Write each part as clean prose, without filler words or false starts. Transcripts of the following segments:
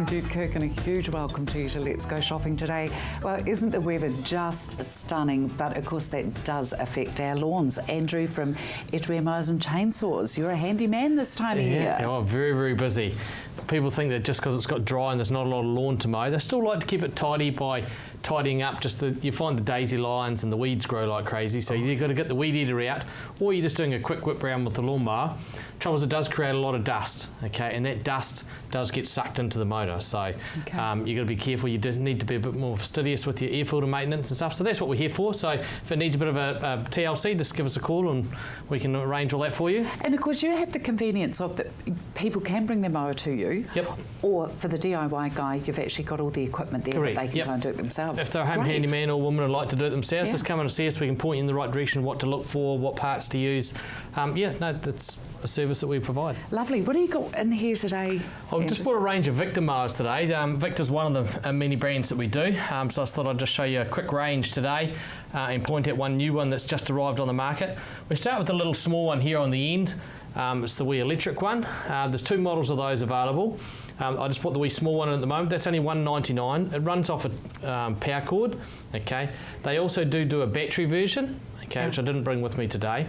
I'm Jude Kirk and a huge welcome to you to Let's Go Shopping today. Well, isn't the weather just stunning? But of course that does affect our lawns. Andrew from Canterbury Mowers and Chainsaws, you're a handy man this time of year. Yeah, well, very, very busy. People think that just because it's got dry and there's not a lot of lawn to mow, they still like to keep it tidy by tidying up you find the daisy lines and the weeds grow like crazy, so you've got to get the weed eater out, or you're just doing a quick whip round with the lawnmower. Trouble is it does create a lot of dust, okay, and that dust does get sucked into the motor, so you've got to be careful. You do need to be a bit more fastidious with your air filter maintenance and stuff, so that's what we're here for. So if it needs a bit of a TLC, just give us a call and we can arrange all that for you. And of course you have the convenience of that people can bring their mower to you. Yep. Or for the DIY guy, you've actually got all the equipment there. Correct. That they can go and do it themselves. If they're a home handyman or woman and like to do it themselves, just come and see us. We can point you in the right direction, what to look for, what parts to use. That's a service that we provide. Lovely. What do you got in here today? I've just bought a range of Victor mowers today. Victor's one of the many brands that we do, so I thought I'd just show you a quick range today and point out one new one that's just arrived on the market. We start with the little small one here on the end. It's the wee electric one. There's two models of those available. I just bought the wee small one at the moment. That's only $1.99. It runs off a power cord. Okay. They also do a battery version, okay, which I didn't bring with me today.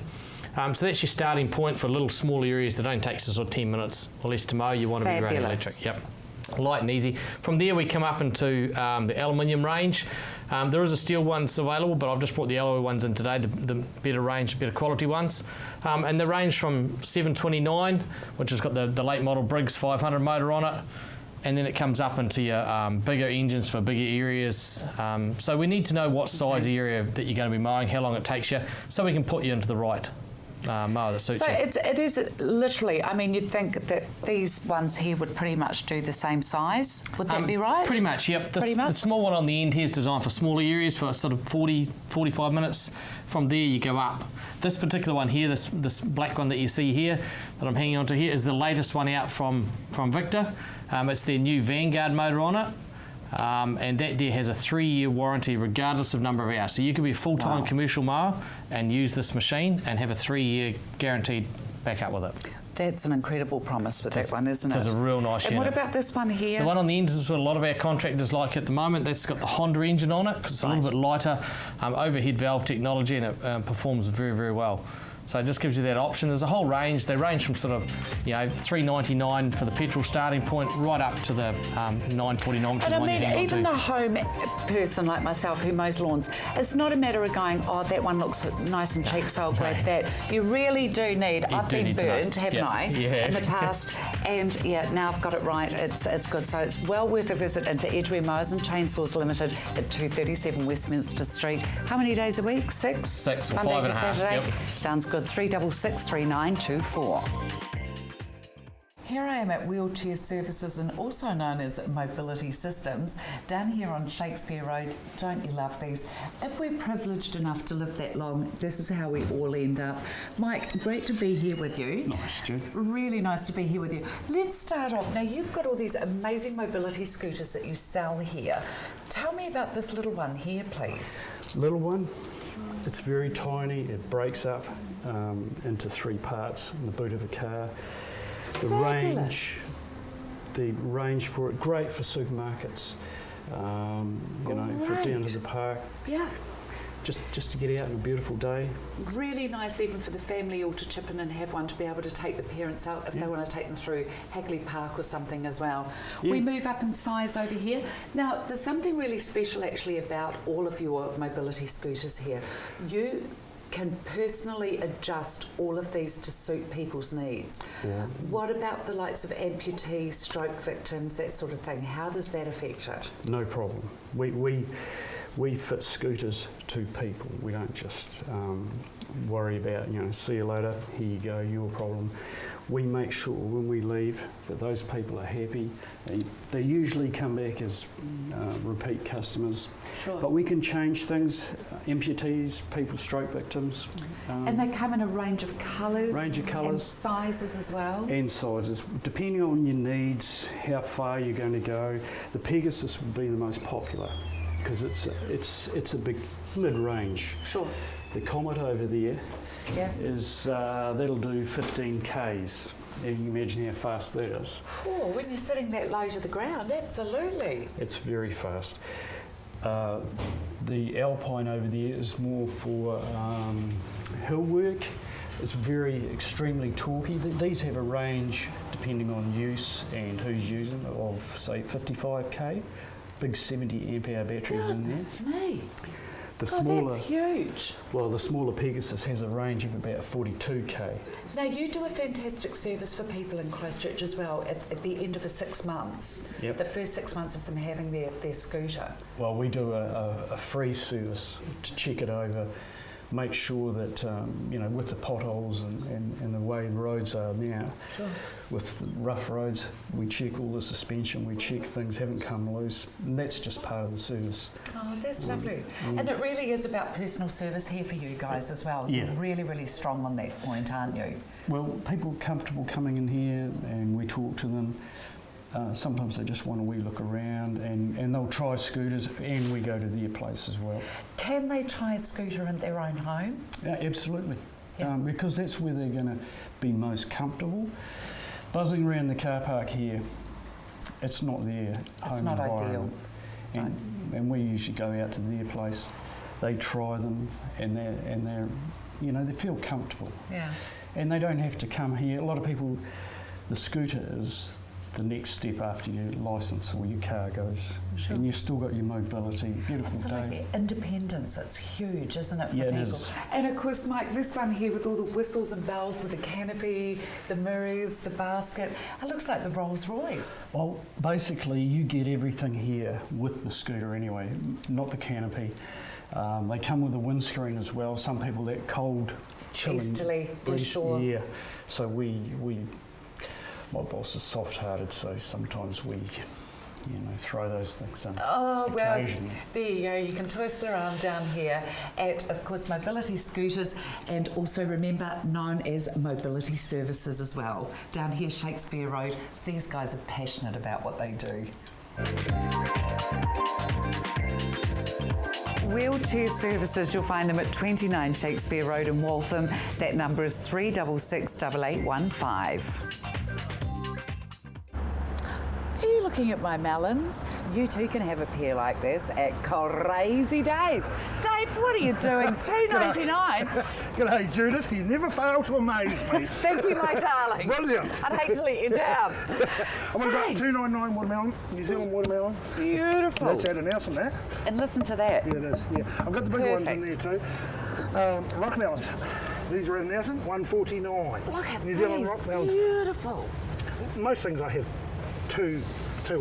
So that's your starting point for little small areas that don't take us sort of 10 minutes or less to mow. You want to be running electric. Yep. Light and easy. From there we come up into the aluminium range. There is a steel ones available, but I've just brought the alloy ones in today, the better range, better quality ones. And they range from $729, which has got the late model Briggs 500 motor on it, and then it comes up into your bigger engines for bigger areas. So we need to know what size area that you're going to be mowing, how long it takes you, so we can put you into the right mower that suits you. So it is literally, I mean, you'd think that these ones here would pretty much do the same size. Would that be right? Pretty much, yep. The small one on the end here is designed for smaller areas for sort of 40, 45 minutes. From there you go up. This particular one here, this black one that you see here, that I'm hanging onto here, is the latest one out from Victor. It's their new Vanguard motor on it. And that there has a 3-year warranty regardless of number of hours. So you could be a full-time commercial mower and use this machine and have a 3-year guaranteed backup with it. That's an incredible promise with that one, isn't it? It's a real nice unit. And what about this one here? The one on the end is what a lot of our contractors like at the moment. That's got the Honda engine on it because it's a little bit lighter, overhead valve technology, and it performs very, very well. So it just gives you that option. There's a whole range. They range from sort of, $3.99 for the petrol starting point, right up to the $9.49, which is one you hang on to. Even the home person like myself who mows lawns, it's not a matter of going, oh, that one looks nice and cheap, so I'll grab that. You really do need. I've been burnt, haven't I, in the past, and now I've got it right. It's good. So it's well worth a visit into Canterbury Mowers and Chainsaws Limited at 237 Westminster Street. How many days a week? Six? Six, or Monday 5 to and a half. Saturday. Yep. Sounds good. 366 3924. Here I am at Wheelchair Services, and also known as Mobility Systems, down here on Shakespeare Road. Don't you love these? If we're privileged enough to live that long, this is how we all end up. Mike, great to be here with you. Nice, Jude. Really nice to be here with you. Let's start off. Now, you've got all these amazing mobility scooters that you sell here. Tell me about this little one here, please. Little one. It's very tiny. It breaks up into 3 parts in the boot of a car. The range for it, great for supermarkets. For down to the park. Yeah. Just to get out on a beautiful day. Really nice even for the family all to chip in and have one, to be able to take the parents out if they want to take them through Hagley Park or something as well. Yeah. We move up in size over here. Now, there's something really special actually about all of your mobility scooters here. You can personally adjust all of these to suit people's needs. Yeah. What about the likes of amputees, stroke victims, that sort of thing? How does that affect it? No problem. We fit scooters to people. We don't just worry about, see you later, here you go, your problem. We make sure when we leave that those people are happy. They usually come back as repeat customers. Sure. But we can change things, amputees, people, stroke victims. And they come in a range of colours. And sizes as well. And sizes. Depending on your needs, how far you're going to go. The Pegasus would be the most popular because it's a big mid-range. Sure. The Comet over there is that'll do 15 Ks. You can imagine how fast that is. Oh, when you're sitting that low to the ground, absolutely. It's very fast. The alpine over there is more for hill work. It's very extremely torquey. These have a range, depending on use and who's using, of say 55k. Big 70 amp hour batteries in there. That's me. The smaller, that's huge. well, the smaller Pegasus has a range of about 42k. Now, you do a fantastic service for people in Christchurch as well at the end of the 6 months. Yep. The first 6 months of them having their scooter. Well, we do a free service to check it over, make sure that, with the potholes and the way the roads are now, Sure. with the rough roads, we check all the suspension, we check things haven't come loose, and that's just part of the service. Oh, that's lovely. And it really is about personal service here for you guys as well. Yeah. You're really, really strong on that point, aren't you? Well, people are comfortable coming in here and we talk to them. Sometimes they just want a wee look around and they'll try scooters and we go to their place as well. Can they try a scooter in their own home? Yeah, absolutely, Yeah. because that's where they're going to be most comfortable. Buzzing around the car park here, it's not their It's home not environment. ideal. And we usually go out to their place, they try them and they're they feel comfortable. Yeah. And they don't have to come here. A lot of people, the scooter is the next step after your licence or your car goes. Sure. And you've still got your mobility. Beautiful Absolutely. day. Independence, it's huge, isn't it, for Yeah, it people? is. And of course, Mike, this one here with all the whistles and bells with the canopy, the mirrors, the basket, it looks like the Rolls Royce. Well, basically, you get everything here with the scooter anyway, not the canopy. They come with a windscreen as well. Some people that cold, chilling Easterly, you're breeze. sure? Yeah. So my boss is soft-hearted, so sometimes we, throw those things in. Oh, well, occasionally. there you go. You can twist their arm down here at, of course, Mobility Scooters, and also remember, known as Mobility Services as well. Down here, Shakespeare Road, these guys are passionate about what they do. Wheelchair Services, you'll find them at 29 Shakespeare Road in Waltham. That number is 366 8815. Are you looking at my melons? You too can have a pair like this at Crazy Dave's. Dave, what are you doing? $2.99? G'day, Judith. You never fail to amaze me. Thank you, my darling. Brilliant. I'd hate to let you down. I'm going to go Dave. $2.99 watermelon, New Zealand watermelon. Beautiful. That's out of Nelson, that. And listen to that. Yeah, it is. Yeah, I've got the big ones in there too. Rock melons. These are in Nelson, $1.49. Look at New Zealand these. rock melons. Beautiful. Most things I have two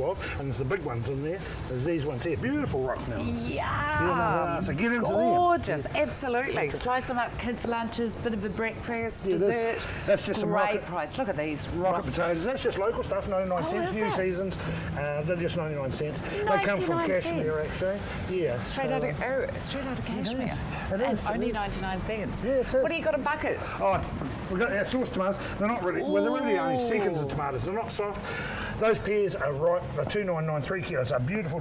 of, and there's the big ones in there. There's these ones here. Beautiful rock melons. Yeah. So get into them. Gorgeous. Absolutely. Slice them up, kids' lunches, bit of a breakfast, Yeah, dessert. that's just some great rocket- price. Look at these. Rocket potatoes, that's just local stuff, 99 cents, is new it? seasons, they're just 99 cents. They come from 99 Kashmir actually. Yeah. Straight out of Kashmir. It And is, only it is. 99 cents. Yeah, it is. What do you got in buckets? Oh, we've got our sauce tomatoes. They're not really, well, they're really only seconds of tomatoes. They're not soft. Those pears are right, they're $2.99, 3 kilos. They're beautiful.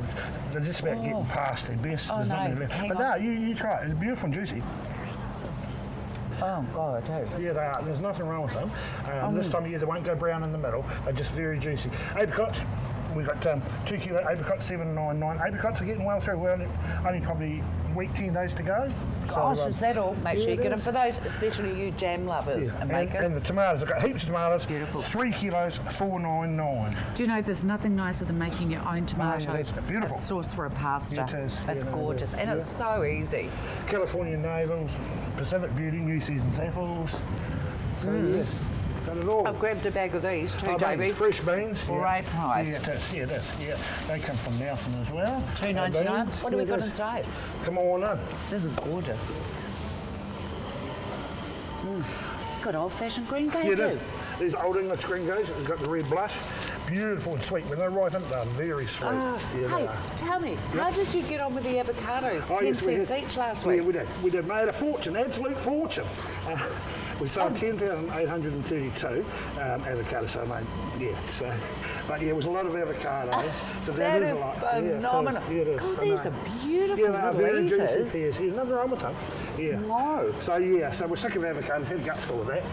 They're just about getting past their best. Oh, There's no, nothing left. hang But on. no, you try it. It's beautiful and juicy. Oh, God, dude. Yeah, they are. There's nothing wrong with them. This time of year, they won't go brown in the middle. They're just very juicy. Apricots. We've got 2 kilo apricots, $7.99. Apricots are getting well through. We're only probably a week, 10 days to go. Gosh, is that all? Make yeah, sure you it get them is. for those, especially you jam lovers and makers. And the tomatoes, I've got heaps of tomatoes. Beautiful. 3 kilos, $4.99. Do you know there's nothing nicer than making your own tomato that's beautiful. sauce for a pasta? Yeah, it is. That's Yeah, no, gorgeous, it and is. it's so easy. California navels, Pacific Beauty, New Season's apples. So yeah, got it all. I've grabbed a bag of these too, Oh, Davey. baby, fresh beans. Great price. Yeah, it is. Yeah, it is. Yeah, they come from Nelson as well. $2.99. Beans. What do we Yeah, got it is. inside? Come on in. This is gorgeous. Good old-fashioned green Yeah, it gages. is. These old English green gages, it's got the red blush. Beautiful and sweet. When they're right in, they're very sweet. Yeah, they Hey, are. tell me, how did you get on with the avocados? 10 yes, we cents did. each last Yeah, week. we did. We did. Made a fortune, absolute fortune. We sold 10,832 avocados. So, so, but yeah, it was a lot of avocados. So That is is a lot. phenomenal. Yeah, it is. God, I these know. are beautiful Yeah, they are very little juicy eaters. pears. Yeah, nothing wrong with them. Yeah. No. So yeah, so we're sick of avocados. Had guts full of that.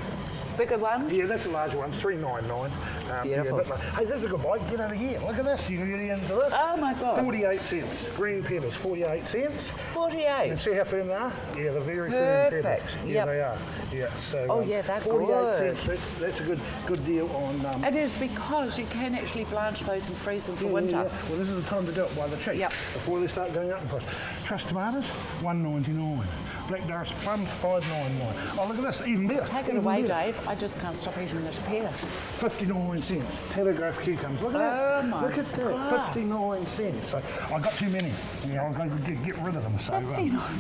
bigger ones? Yeah, that's a larger one, 399. Beautiful. Hey, this is a good bike. Get over here. Look at this. You can get into this. Oh my God. 48 cents. Green peppers, 48 cents. 48. And see how firm they are? Yeah, they're very Perfect. firm peppers. Yeah, Yep. they are. Yeah. So. Oh, yeah, they're 48 good. cents. That's a good deal on. It is because you can actually blanch those and freeze them for Yeah, winter. yeah. Well, this is the time to do it while they're cheap. Yep. Before they start going up in price. Truss tomatoes, $1.99. Black Doris plums, $5.99. Oh, look at this, even better. Take it even away, better. Dave. I just can't stop eating this pear. 59 cents. Telegraph cucumbers. Look at that. Oh, my Look at that. God. 59 cents. So I got too many. Yeah, I'll go get rid of them. So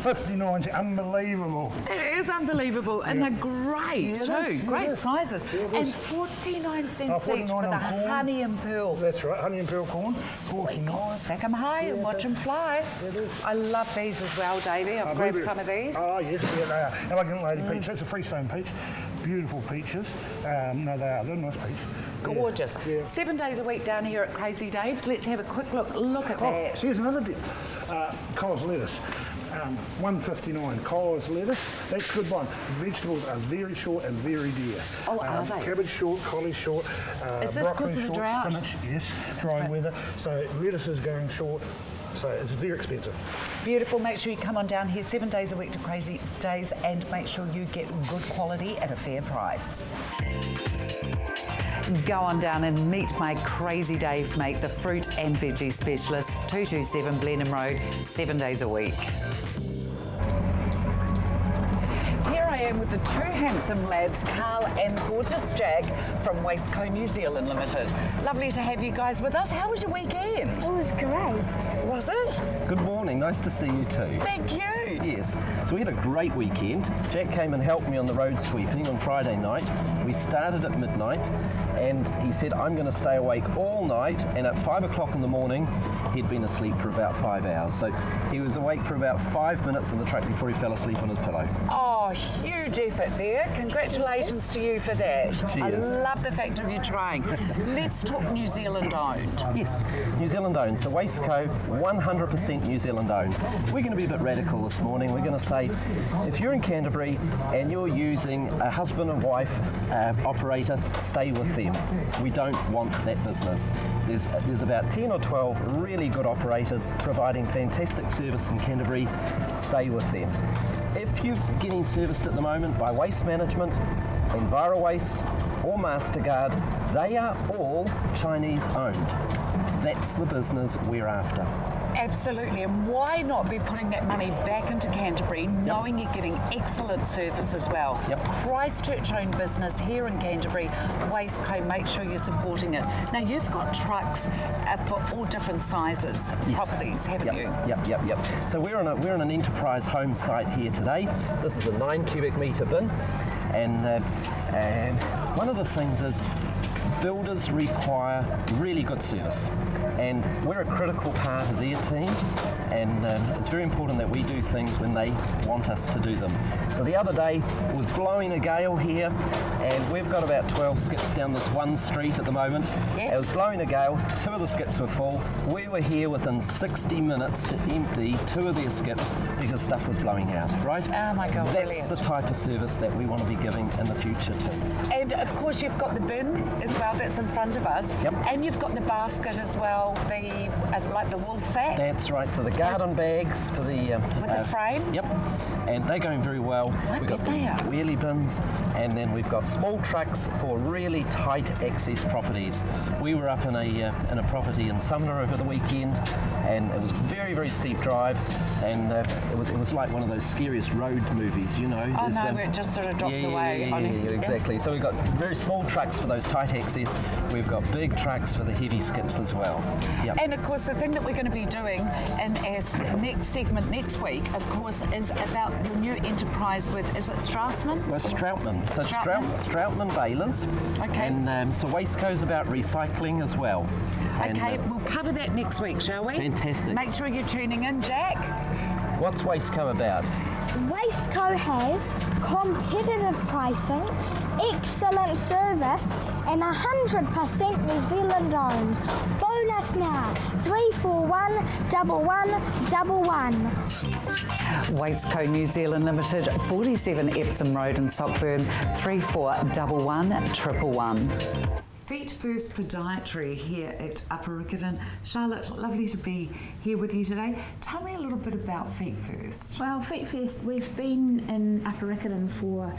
59 cents. Unbelievable. It is unbelievable, and they're great Yeah, it too. is, yeah, Great it is. sizes. Yeah, it And is. 49 cents each 49 with on a corn. honey and pearl. That's right. Honey and pearl corn. 49. Stack them high and watch them fly. It is. I love these as well, Davey. I've grabbed some of these. Oh, yes, yeah, they are. Elegant lady peach. That's a freestone peach. Beautiful peaches. No, they are. They're nice peach. Gorgeous. Yeah. 7 days a week down here at Crazy Dave's. Let's have a quick look. Look at Oh, that. here's another deal. Coles lettuce. $1.59. Coles lettuce. That's a good one. Vegetables are very short and very dear. Oh, are they? Cabbage short, collie short, Is this broccoli 'cause of the short, drought? spinach, yes, dry Okay. weather. So lettuce is going short. So it's very expensive. Beautiful. Make sure you come on down here 7 days a week to Crazy Days and make sure you get good quality at a fair price. Go on down and meet my Crazy Dave mate, the fruit and veggie specialist, 227 Blenheim Road, 7 days a week. Here I am with the two handsome lads, Carl and gorgeous Jack from Waistco New Zealand Limited. Lovely to have you guys with us. How was your weekend? It was great. Was it? Good morning, nice to see you too. Thank you. Yes, so we had a great weekend. Jack came and helped me on the road sweeping on Friday night. We started at midnight and he said, I'm going to stay awake all night, and at 5 o'clock in the morning, he'd been asleep for about 5 hours. So he was awake for about 5 minutes in the truck before he fell asleep on his pillow. Oh, huge effort there. Congratulations to you for that. Cheers. I love the fact of you trying. Let's talk New Zealand owned. Yes, New Zealand owned. So Waistco, 100% New Zealand owned. We're going to be a bit radical this morning. We're going to say, if you're in Canterbury and you're using a husband and wife operator, stay with them. We don't want that business. There's about 10 or 12 really good operators providing fantastic service in Canterbury. Stay with them. If you're getting serviced at the moment by Waste Management, EnviroWaste or Mastercard, they are all Chinese owned. That's the business we're after. Absolutely, and why not be putting that money back into Canterbury, knowing you're getting excellent service as well? Yep. Christchurch-owned business here in Canterbury, Waistco, make sure you're supporting it. Now, you've got trucks for all different sizes, properties, haven't you? Yep. So we're on an enterprise home site here today. This is a 9 cubic metre bin, and one of the things is builders require really good service, and we're a critical part of their team, and it's very important that we do things when they want us to do them. So the other day it was blowing a gale here, and we've got about 12 skips down this one street at the moment. Yes. It was blowing a gale, 2 of the skips were full. We were here within 60 minutes to empty 2 of their skips because stuff was blowing out, right? Oh my God, That's brilliant. the type of service that we want to be giving in the future too. And of course you've got the bin as well that's in front of us. Yep. And you've got the basket as well, the like the wool sack. That's right. So the garden bags for the With the frame? Yep, and they're going very well. I We've bet got the they are. wheelie bins, and then we've got small trucks for really tight access properties. We were up in a property in Sumner over the weekend, and it was very, very steep drive, and it was like one of those scariest road movies, you know. Oh There's, no, where it just sort of drops yeah, away on you. exactly. So we've got very small trucks for those tight access. We've got big trucks for the heavy skips as well. Yep. And of course, the thing that we're going to be doing in our next segment next week, of course, is about your new enterprise with, is it Strassman? Well, Stroutman. So Stroutman. Stroutman balers. Okay. And so Waistco's about recycling as well. And, Okay, we'll cover that next week, shall we? Fantastic. Make sure you're tuning in, Jack. what's Waistco about? Waistco has competitive pricing, excellent service, and 100% New Zealand owned. Phone us now. 341 1111. Waistco New Zealand Limited, 47 Epsom Road in Sockburn, 3411 111. Feet First Podiatry here at Upper Riccarton. Charlotte, lovely to be here with you today. Tell me a little bit about Feet First. Well, Feet First, we've been in Upper Riccarton for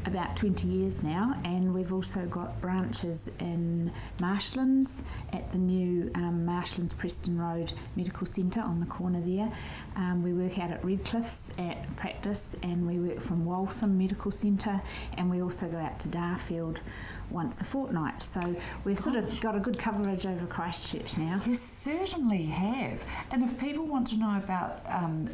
about 20 years now, and we've also got branches in Marshlands at the new Marshlands Preston Road Medical Centre on the corner there. We work out at Redcliffs at practice, and we work from Waltham Medical Centre, and we also go out to Darfield once a fortnight. So we've sort of got a good coverage over Christchurch now. You certainly have. And if people want to know about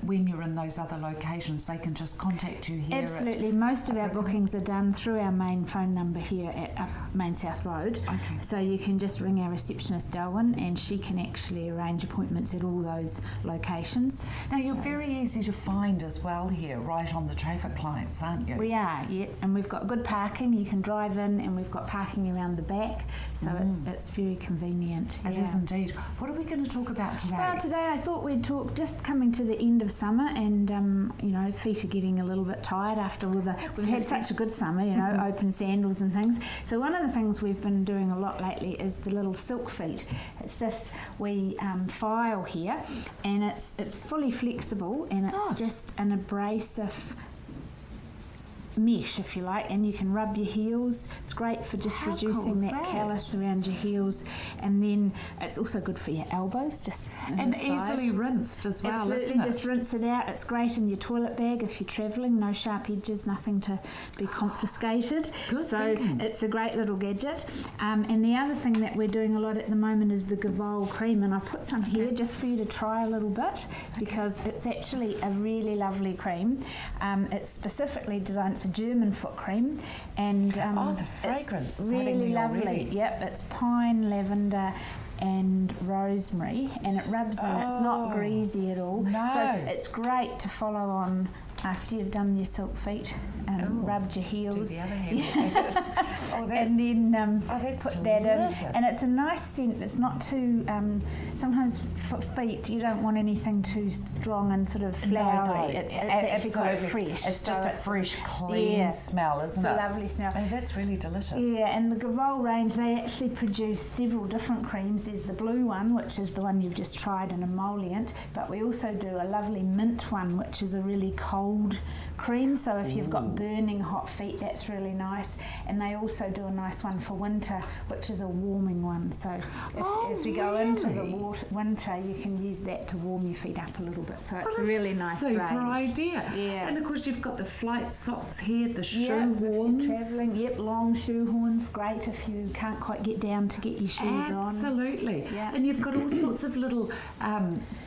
when you're in those other locations, they can just contact you here. Absolutely. Most of our bookings are done through our main phone number here at Main South Road. Okay. So you can just ring our receptionist, Delwyn, and she can actually arrange appointments at all those locations. Now, you're very easy to find as well here, right on the traffic lights, aren't you? We are, yeah, and we've got good parking. You can drive in, and we've got parking around the back, so it's very convenient. It is indeed. What are we going to talk about today? Well, today I thought we'd talk, just coming to the end of summer, and you know, feet are getting a little bit tired after all the. We've had such a good summer, you know, open sandals and things. So one of the things we've been doing a lot lately is the little silk feet. It's this wee file here, and it's fully flexible, and it's just an abrasive mesh, if you like, and you can rub your heels. It's great for just reducing that callus around your heels, and then it's also good for your elbows, just and easily rinsed as well. Absolutely, isn't it? just rinse it out. It's great in your toilet bag if you're travelling. No sharp edges, nothing to be confiscated. Good so thinking. It's a great little gadget. And the other thing that we're doing a lot at the moment is the Gavol cream, and I put some here just for you to try a little bit, because it's actually a really lovely cream. It's specifically designed. It's a German foot cream, and the fragrance it's really lovely. Already. Yep, it's pine, lavender and rosemary, and it rubs in. It's not greasy at all. No. So it's great to follow on after you've done your silk feet and rubbed your heels. Do the other hand. And then that's put that delicious. in. And it's a nice scent. It's not too, sometimes for feet you don't want anything too strong and sort of flowery. No. It's actually got a fresh. It's just a fresh, clean smell, isn't it? It's a lovely smell. Oh, that's really delicious. Yeah, and the Gavol range, they actually produce several different creams. There's the blue one, which is the one you've just tried, an emollient, but we also do a lovely mint one, which is a really cold cream, so if you've got burning hot feet, that's really nice. And they also do a nice one for winter, which is a warming one, so as we go into the winter, you can use that to warm your feet up a little bit, so it's a really nice super range. idea. Yeah. And of course you've got the flight socks here, the shoe If you're horns. travelling, long shoe horns, great if you can't quite get down to get your shoes on. Absolutely. Yeah. And you've got all sorts of little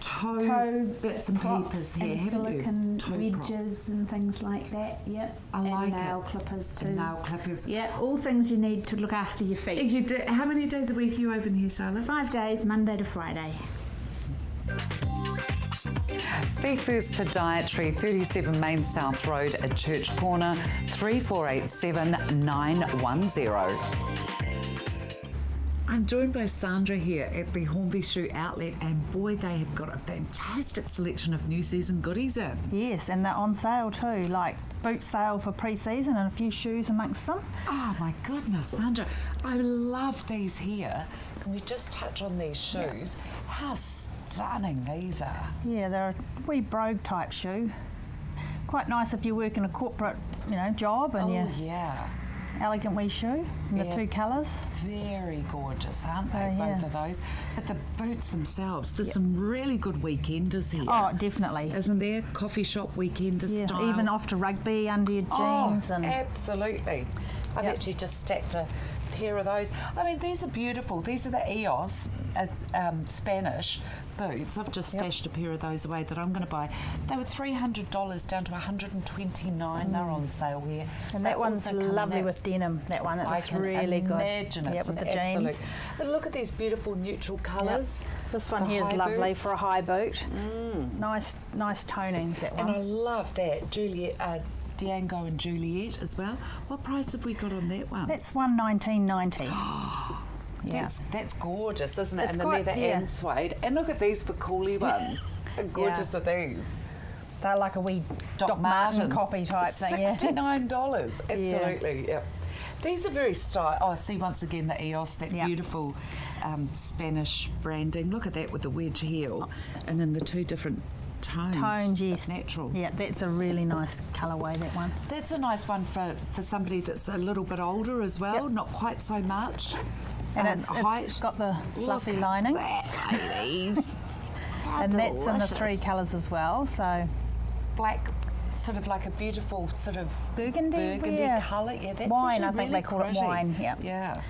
toe bits and props peepers here, and haven't silicone you? Toe wedges and things like that. Yep. I and like nail it. clippers too. And nail clippers. Yeah, all things you need to look after your feet. You do. How many days a week are you open here, Charlotte? 5 days, Monday to Friday. Feet First Podiatry, 37 Main South Road at Church Corner, 3487 910. I'm joined by Sandra here at the Hornby Shoe Outlet, and boy, they have got a fantastic selection of new season goodies in. Yes, and they're on sale too, like boot sale for pre-season and a few shoes amongst them. Oh my goodness, Sandra, I love these here. Can we just touch on these shoes? How stunning these are. Yeah, they're a wee brogue type shoe. Quite nice if you work in a corporate, job and yeah. elegant wee shoe in the two colours. Very gorgeous, aren't they, both of those? But the boots themselves, there's some really good weekenders here. Oh, definitely. Isn't there? Coffee shop weekender style. Even off to rugby under your jeans. Oh, absolutely. I've actually just stacked a pair of those. I mean, these are beautiful. These are the EOS Spanish boots. I've just stashed a pair of those away that I'm going to buy. They were $300 down to $129. They're on sale here. And that one's lovely with denim. That one, that looks really good. I can imagine it's with an the absolute. jeans. And look at these beautiful neutral colours. This one The here is high lovely boots. for a high boot. Nice tonings, that one. And I love that Diango and Juliet as well. What price have we got on that one? That's $119.90. Yeah. That's gorgeous, isn't it? It's And the quite- leather yeah. and suede. And look at these for coolie ones. How gorgeous are these? They're like a wee Doc Martin copy type thing. Yeah. $69. Absolutely, yeah. These are very style. Oh, see once again the EOS, that Yeah. beautiful Spanish branding. Look at that with the wedge heel, and in the two different tones. Tones, yes. Natural. Yeah, that's a really nice colourway, that one. That's a nice one for somebody that's a little bit older as well, Yep. not quite so much. And height. it's got the fluffy Look at lining. that, ladies. How And that's in the delicious. 3 colours as well, so Black, sort of like a beautiful sort of burgundy, yeah. colour. Yeah, that's Wine, actually I think really they call it pretty. wine, yeah. Yeah.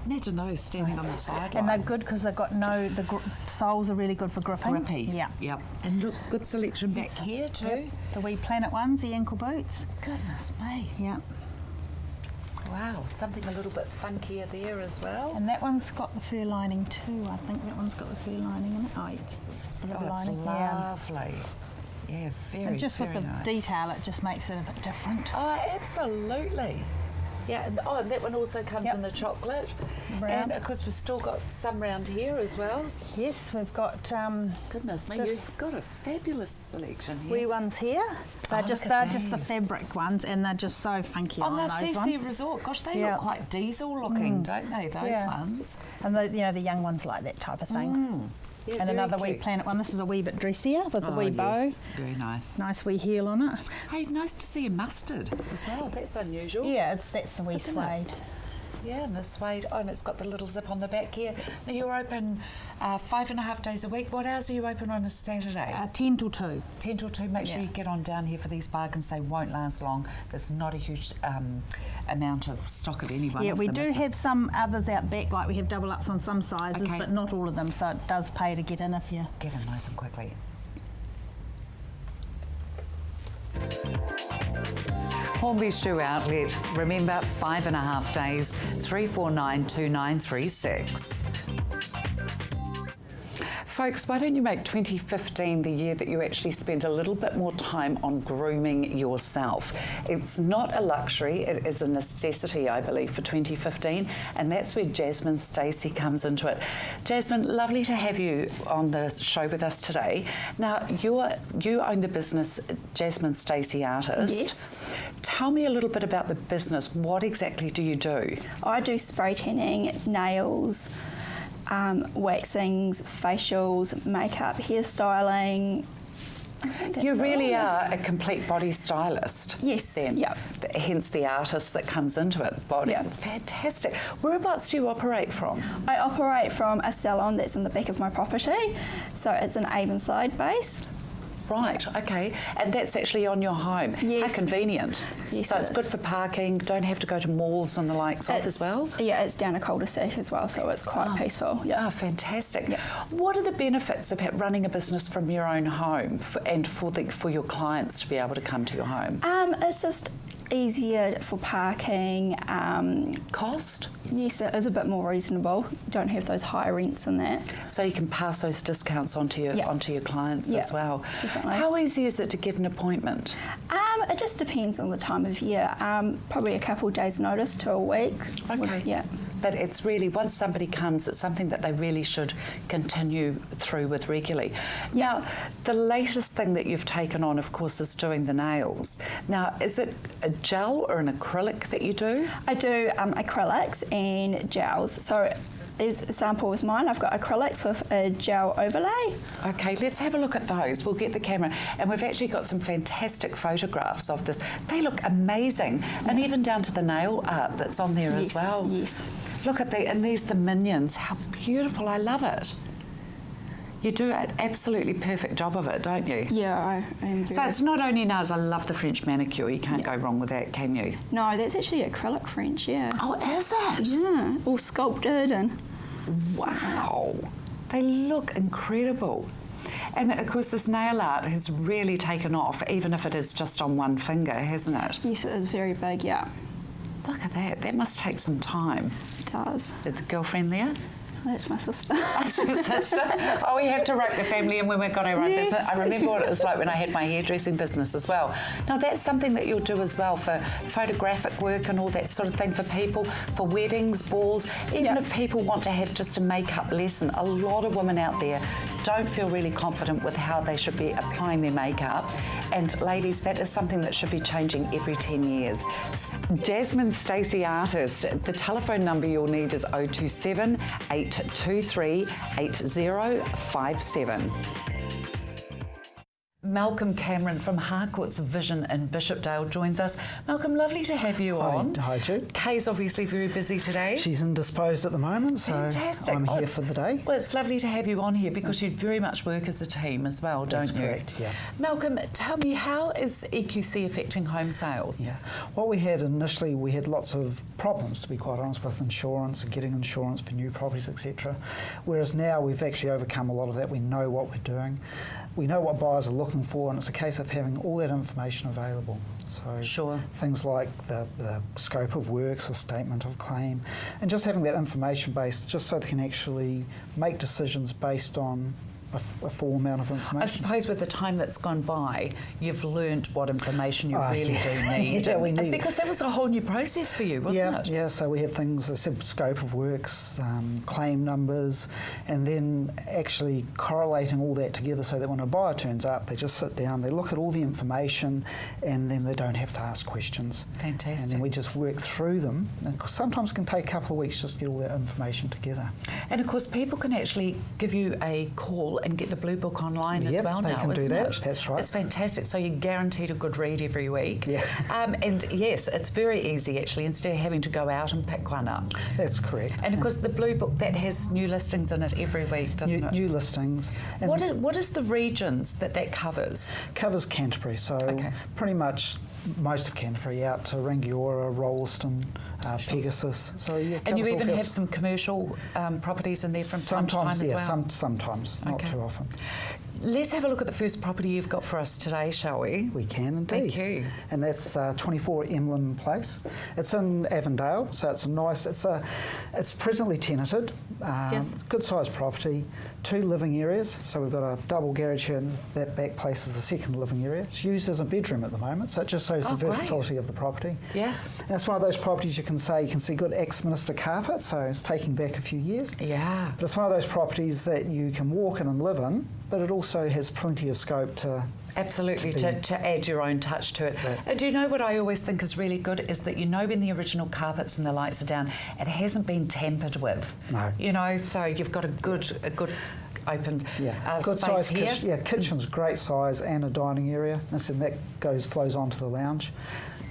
Imagine those standing on the sideline. and they're good because they've got the soles are really good for gripping. Grippy. Yeah. Yep. And look, good selection back here too. Yep. The wee Planet ones, the ankle boots. Goodness me. Yeah. Wow, something a little bit funkier there as well. And that one's got the fur lining too. I think that one's got the fur lining in it. Oh, it's a little Oh, it's lining. lovely. Yeah, very, And just with very the nice. detail, it just makes it a bit different. Oh, absolutely. Yeah, and, and that one also comes Yep. in the chocolate. Brown. And of course, we've still got some round here as well. Yes, we've got Goodness me, This- you've got a fabulous selection here. wee ones here. They're Oh, just look at they're just the them. fabric ones, and they're just so funky On on the those CC ones. Resort, gosh, they Yeah. look quite diesel looking, don't they? Those Yeah. ones. And the young ones like that type of thing. Yeah, And very another wee cute. Planet one. This is a wee bit dressier with the wee bow. Yes, very nice. Nice wee heel on it. Hey, nice to see a mustard as well. That's unusual. Yeah, that's the wee Isn't it? suede. Yeah, and the suede. Oh, and it's got the little zip on the back here. Now, you're open 5.5 days a week. What hours are you open on a Saturday? 10 till 2. 10 till 2. Make sure Yeah. you get on down here for these bargains. They won't last long. There's not a huge amount of stock of any one Yeah, of we them, do is there? have some others out back, like we have double ups on some sizes, Okay. but not all of them, so it does pay to get in if you... Get in nice and quickly. Hornby Shoe Outlet. Remember, 5.5 days, 3492936. Folks, why don't you make 2015 the year that you actually spend a little bit more time on grooming yourself? It's not a luxury, it is a necessity, I believe, for 2015, and that's where Jasmine Stacey comes into it. Jasmine, lovely to have you on the show with us today. Now, you own the business Jasmine Stacey Artist. Yes. Tell me a little bit about the business. What exactly do you do? I do spray tanning, nails, waxings, facials, makeup, hairstyling. I think that's You really all. are a complete body stylist. Yes, Then. yep. Hence the artist that comes into it. Body. Yep. Fantastic. Whereabouts do you operate from? I operate from a salon that's in the back of my property, so it's an Avonside based. Right, okay. And that's actually on your home. Yes. How convenient. Yes, So it it's is. good for parking, don't have to go to malls and the likes of as well? Yeah, it's down a cul-de-sac as well, so it's quite peaceful. Yeah. Oh, fantastic. Yeah. What are the benefits of running a business from your own home and for your clients to be able to come to your home? It's just easier for parking. Cost? Yes, it is a bit more reasonable. Don't have those high rents and that. So you can pass those discounts onto your Yeah. clients Yeah, as well. definitely. How easy is it to get an appointment? It just depends on the time of year. Probably a couple of days' notice to a week. Okay. Yeah. But it's really, once somebody comes, it's something that they really should continue through with regularly. Now, the latest thing that you've taken on, of course, is doing the nails. Now, is it a gel or an acrylic that you do? I do acrylics and gels. So, as a sample is mine. I've got acrylics with a gel overlay. Okay, let's have a look at those. We'll get the camera. And we've actually got some fantastic photographs of this. They look amazing. And even down to the nail art that's on there as well. Yes. Look at and these the minions. How beautiful. I love it. You do an absolutely perfect job of it, don't you? Yeah, I am very... So it's not only nails. I love the French manicure. You can't go wrong with that, can you? No, that's actually acrylic French, yeah. Oh, is it? Yeah, all sculpted and... Wow. They look incredible. And of course, this nail art has really taken off, even if it is just on one finger, hasn't it? Yes, it is very big, yeah. Look at that. That must take some time. It does. Is the girlfriend there? That's my sister. That's your sister. Oh, we have to rope the family in when we've got our own business. I remember what it was like when I had my hairdressing business as well. Now, that's something that you'll do as well for photographic work and all that sort of thing for people, for weddings, balls, even if people want to have just a makeup lesson. A lot of women out there don't feel really confident with how they should be applying their makeup. And ladies, that is something that should be changing every 10 years. Jasmine Stacey Artist, the telephone number you'll need is 027 823 8057. Malcolm Cameron from Harcourt's Vision in Bishopdale joins us. Malcolm, lovely to have you on. Hi, Jude. Kay's obviously very busy today. She's indisposed at the moment, so Fantastic. I'm here for the day. Well, it's lovely to have you on here because you very much work as a team as well, don't That's you? correct, yeah. Malcolm, tell me, how is EQC affecting home sales? Yeah. What we had initially, we had lots of problems, to be quite honest, with insurance and getting insurance for new properties, etc. Whereas now we've actually overcome a lot of that. We know what we're doing. We know what buyers are looking for, and it's a case of having all that information available. So things like the scope of works or statement of claim, and just having that information based, just so they can actually make decisions based on a full amount of information. I suppose with the time that's gone by, you've learnt what information you really do need. Yeah, we need. Because that was a whole new process for you, wasn't it? Yeah, so we have things, I said, scope of works, claim numbers, and then actually correlating all that together so that when a buyer turns up, they just sit down, they look at all the information, and then they don't have to ask questions. Fantastic. And then we just work through them. And sometimes it can take a couple of weeks just to get all that information together. And of course, people can actually give you a call and get the Blue Book online as well now, they can do isn't that. it? That's right. It's fantastic. So you're guaranteed a good read every week. Yeah. And yes, it's very easy actually, instead of having to go out and pick one up. That's correct. And of course, the Blue Book, that has new listings in it every week, doesn't it? New listings. And What is the regions that covers? Covers Canterbury, so pretty much most of Canterbury out to Rangiora, Rolleston, Pegasus. So and you even have some commercial properties in there from time to time as well? Sometimes, not too often. Let's have a look at the first property you've got for us today, shall we? We can indeed. Thank you. And that's 24 Emlyn Place. It's in Avondale, so it's a nice. It's presently tenanted. Good sized property, 2 living areas. So we've got a double garage here, and that back place is the second living area. It's used as a bedroom at the moment, so it just shows the versatility of the property. Yes. And it's one of those properties you can see good ex-minister carpet, so it's taking back a few years. Yeah. But it's one of those properties that you can walk in and live in, but it also has plenty of scope to... Absolutely, to add your own touch to it. And do you know what I always think is really good is that you know when the original carpets and the lights are down, it hasn't been tampered with. No. You know, so you've got a good open good space size here. Kitchen's great size and a dining area. And that flows onto the lounge.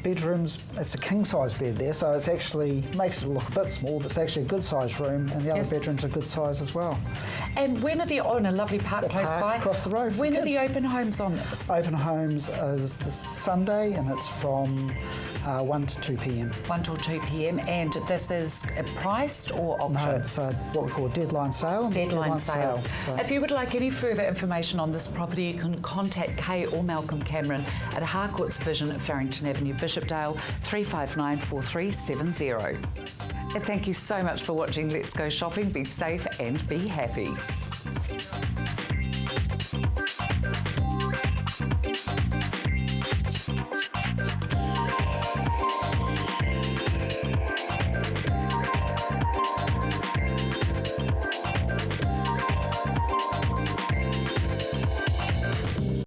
Bedrooms, it's a king size bed there, so it's actually makes it look a bit small, but it's actually a good size room, and the other bedrooms are good size as well. And when are the a lovely park close by across the road? When are the open homes on this? Open homes is this Sunday, and it's from 1 to 2 p.m. 1 till 2 p.m. And this is priced or auction? No, it's what we call a deadline sale. Deadline sale. So. If you would like any further information on this property, you can contact Kay or Malcolm Cameron at Harcourt's Vision at Farrington Avenue, Bishopdale, 359 4370. And thank you so much for watching Let's Go Shopping. Be safe and be happy.